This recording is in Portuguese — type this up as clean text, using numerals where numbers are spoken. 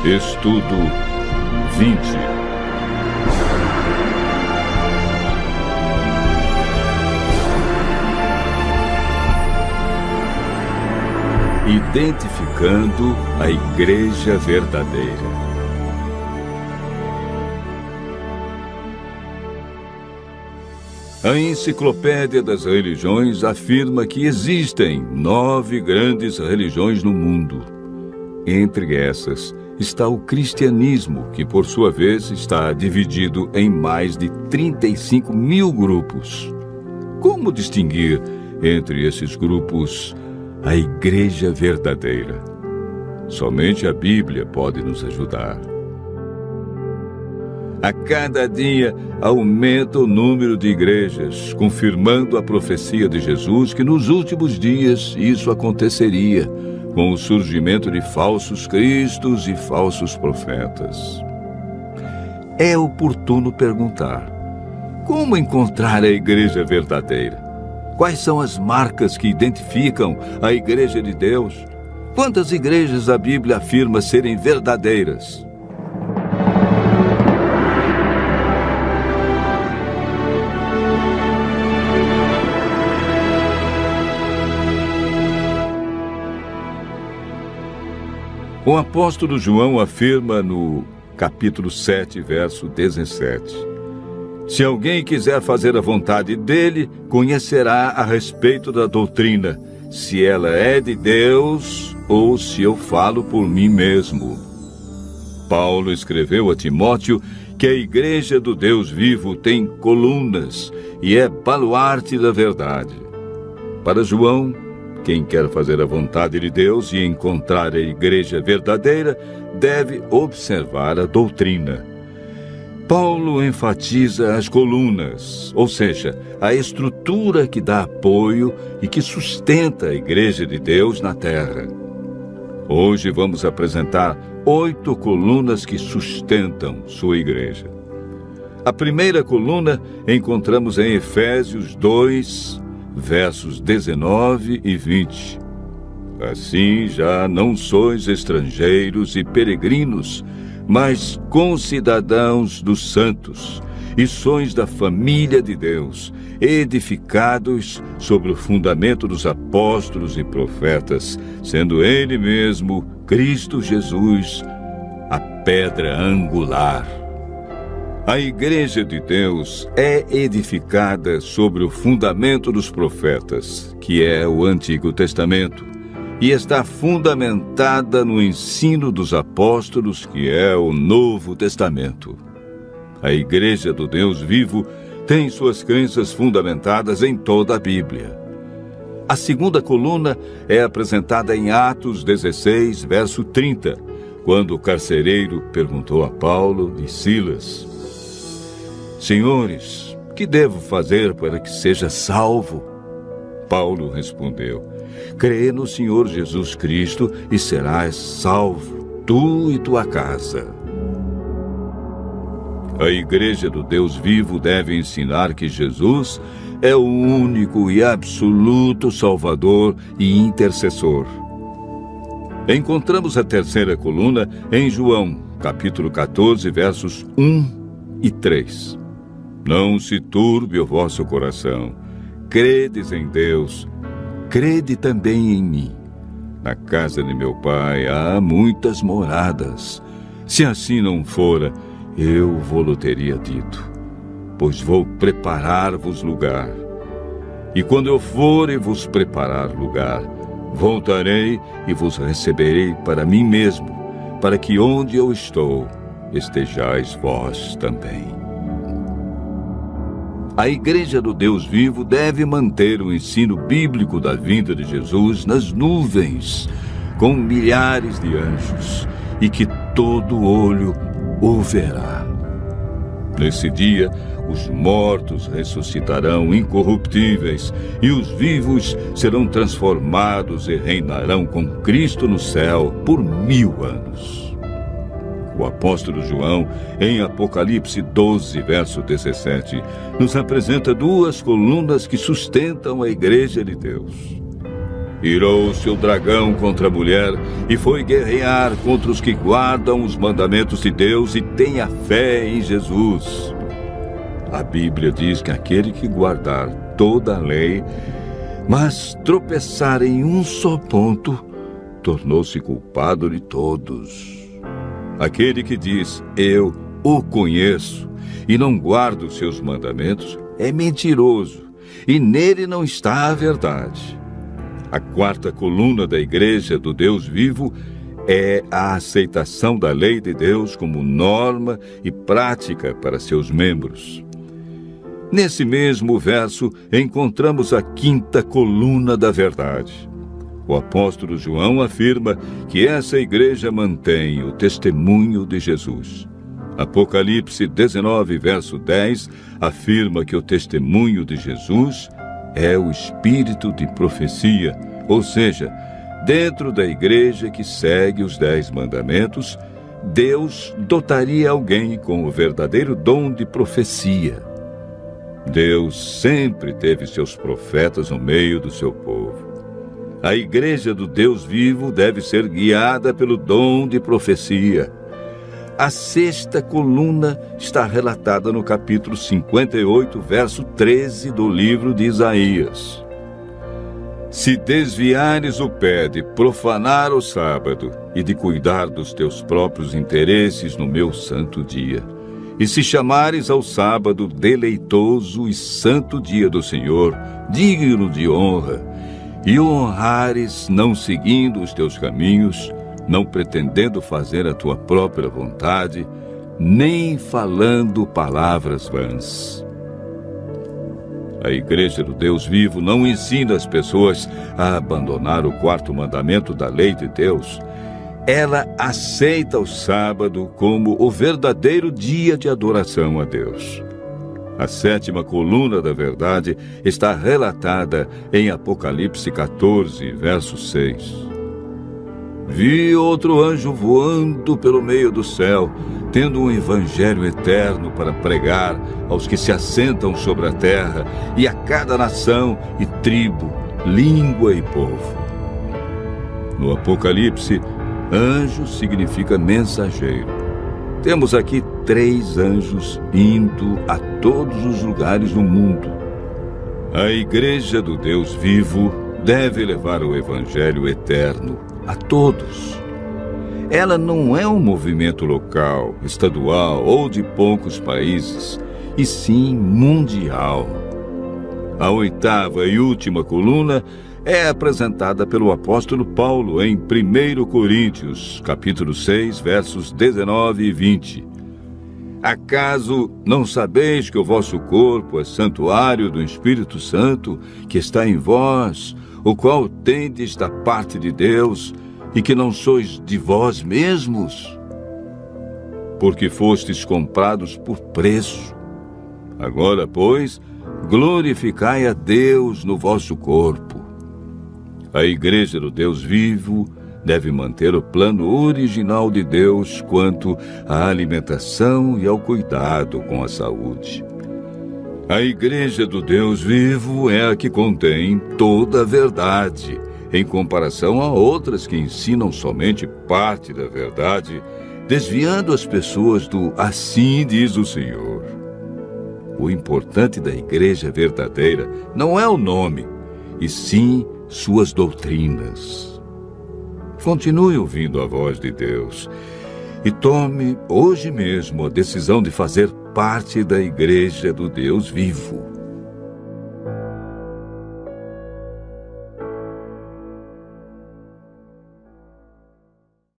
Estudo 20. Identificando a Igreja verdadeira. A Enciclopédia das Religiões afirma que existem 9 grandes religiões no mundo. Entre essas está o cristianismo, que por sua vez está dividido em mais de 35 mil grupos. Como distinguir entre esses grupos a Igreja verdadeira? Somente a Bíblia pode nos ajudar. A cada dia aumenta o número de igrejas, confirmando a profecia de Jesus que nos últimos dias isso aconteceria, com o surgimento de falsos cristos e falsos profetas. É oportuno perguntar: como encontrar a Igreja verdadeira? Quais são as marcas que identificam a Igreja de Deus? Quantas igrejas a Bíblia afirma serem verdadeiras? O apóstolo João afirma no capítulo 7, verso 17: se alguém quiser fazer a vontade dele, conhecerá a respeito da doutrina, se ela é de Deus ou se eu falo por mim mesmo. Paulo escreveu a Timóteo que a Igreja do Deus vivo tem colunas e é baluarte da verdade. Para João, quem quer fazer a vontade de Deus e encontrar a Igreja verdadeira deve observar a doutrina. Paulo enfatiza as colunas, ou seja, a estrutura que dá apoio e que sustenta a Igreja de Deus na terra. Hoje vamos apresentar 8 colunas que sustentam sua igreja. A primeira coluna encontramos em Efésios 2, versos 19 e 20. Assim já não sois estrangeiros e peregrinos, mas concidadãos dos santos, e sois da família de Deus, edificados sobre o fundamento dos apóstolos e profetas, sendo Ele mesmo, Cristo Jesus, a pedra angular. A Igreja de Deus é edificada sobre o fundamento dos profetas, que é o Antigo Testamento, e está fundamentada no ensino dos apóstolos, que é o Novo Testamento. A Igreja do Deus vivo tem suas crenças fundamentadas em toda a Bíblia. A segunda coluna é apresentada em Atos 16, verso 30, quando o carcereiro perguntou a Paulo e Silas: Senhores, que devo fazer para que seja salvo? Paulo respondeu: crê no Senhor Jesus Cristo e serás salvo, tu e tua casa. A Igreja do Deus vivo deve ensinar que Jesus é o único e absoluto Salvador e intercessor. Encontramos a terceira coluna em João, capítulo 14, versos 1 e 3. Não se turbe o vosso coração. Credes em Deus, crede também em mim. Na casa de meu Pai há muitas moradas. Se assim não fora, eu vou-lo teria dito, pois vou preparar-vos lugar. E quando eu for e vos preparar lugar, voltarei e vos receberei para mim mesmo, para que onde eu estou, estejais vós também. A Igreja do Deus vivo deve manter o ensino bíblico da vinda de Jesus nas nuvens, com milhares de anjos, e que todo olho o verá. Nesse dia, os mortos ressuscitarão incorruptíveis, e os vivos serão transformados e reinarão com Cristo no céu por 1000 anos. O apóstolo João, em Apocalipse 12, verso 17, nos apresenta 2 colunas que sustentam a Igreja de Deus. Irou-se o dragão contra a mulher e foi guerrear contra os que guardam os mandamentos de Deus e têm a fé em Jesus. A Bíblia diz que aquele que guardar toda a lei, mas tropeçar em um só ponto, tornou-se culpado de todos. Aquele que diz, eu o conheço, e não guarda os seus mandamentos, é mentiroso, e nele não está a verdade. A quarta coluna da Igreja do Deus vivo é a aceitação da lei de Deus como norma e prática para seus membros. Nesse mesmo verso, encontramos a quinta coluna da verdade. O apóstolo João afirma que essa igreja mantém o testemunho de Jesus. Apocalipse 19, verso 10, afirma que o testemunho de Jesus é o espírito de profecia, ou seja, dentro da igreja que segue os 10 mandamentos, Deus dotaria alguém com o verdadeiro dom de profecia. Deus sempre teve seus profetas no meio do seu povo. A igreja do Deus vivo deve ser guiada pelo dom de profecia. A sexta coluna está relatada no capítulo 58, verso 13 do livro de Isaías. Se desviares o pé de profanar o sábado e de cuidar dos teus próprios interesses no meu santo dia, e se chamares ao sábado deleitoso e santo dia do Senhor, digno de honra, e o honrares não seguindo os teus caminhos, não pretendendo fazer a tua própria vontade, nem falando palavras vãs. A Igreja do Deus vivo não ensina as pessoas a abandonar o quarto mandamento da lei de Deus. Ela aceita o sábado como o verdadeiro dia de adoração a Deus. A sétima coluna da verdade está relatada em Apocalipse 14, verso 6. Vi outro anjo voando pelo meio do céu, tendo um evangelho eterno para pregar aos que se assentam sobre a terra e a cada nação e tribo, língua e povo. No Apocalipse, anjo significa mensageiro. Temos aqui 3 anjos indo a todos os lugares do mundo. A Igreja do Deus vivo deve levar o evangelho eterno a todos. Ela não é um movimento local, estadual ou de poucos países, e sim mundial. A oitava e última coluna é apresentada pelo apóstolo Paulo em 1 Coríntios, capítulo 6, versos 19 e 20. Acaso não sabeis que o vosso corpo é santuário do Espírito Santo, que está em vós, o qual tendes da parte de Deus, e que não sois de vós mesmos? Porque fostes comprados por preço. Agora, pois, glorificai a Deus no vosso corpo. A Igreja do Deus vivo deve manter o plano original de Deus quanto à alimentação e ao cuidado com a saúde. A Igreja do Deus vivo é a que contém toda a verdade, em comparação a outras que ensinam somente parte da verdade, desviando as pessoas do assim diz o Senhor. O importante da igreja verdadeira não é o nome, e sim suas doutrinas. Continue ouvindo a voz de Deus e tome hoje mesmo a decisão de fazer parte da Igreja do Deus vivo.